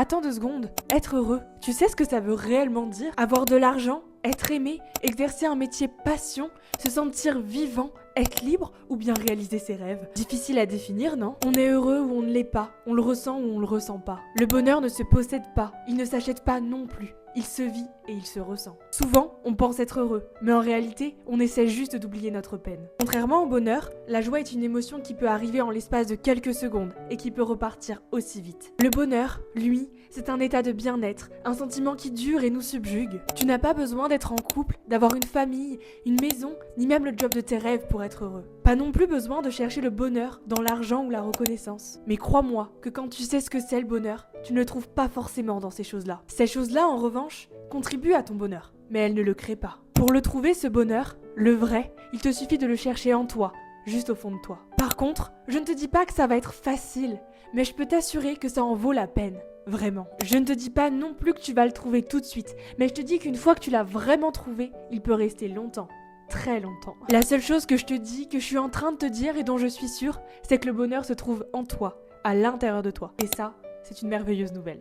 Attends 2 secondes. Être heureux, tu sais ce que ça veut réellement dire? Avoir de l'argent, être aimé, exercer un métier passion, se sentir vivant, être libre ou bien réaliser ses rêves? Difficile à définir, non? On est heureux ou on ne l'est pas, on le ressent ou on le ressent pas. Le bonheur ne se possède pas, il ne s'achète pas non plus. Il se vit et il se ressent. Souvent, on pense être heureux, mais en réalité, on essaie juste d'oublier notre peine. Contrairement au bonheur, la joie est une émotion qui peut arriver en l'espace de quelques secondes et qui peut repartir aussi vite. Le bonheur, lui, c'est un état de bien-être, un sentiment qui dure et nous subjugue. Tu n'as pas besoin d'être en couple, d'avoir une famille, une maison, ni même le job de tes rêves pour être heureux. Pas non plus besoin de chercher le bonheur dans l'argent ou la reconnaissance. Mais crois-moi que quand tu sais ce que c'est le bonheur, tu ne le trouves pas forcément dans ces choses-là. Ces choses-là, en revanche, contribuent à ton bonheur, mais elles ne le créent pas. Pour le trouver, ce bonheur, le vrai, il te suffit de le chercher en toi, juste au fond de toi. Par contre, je ne te dis pas que ça va être facile, mais je peux t'assurer que ça en vaut la peine. Vraiment. Je ne te dis pas non plus que tu vas le trouver tout de suite, mais je te dis qu'une fois que tu l'as vraiment trouvé, il peut rester longtemps. Très longtemps. La seule chose que je te dis, que je suis en train de te dire et dont je suis sûre, c'est que le bonheur se trouve en toi, à l'intérieur de toi. Et ça, c'est une merveilleuse nouvelle.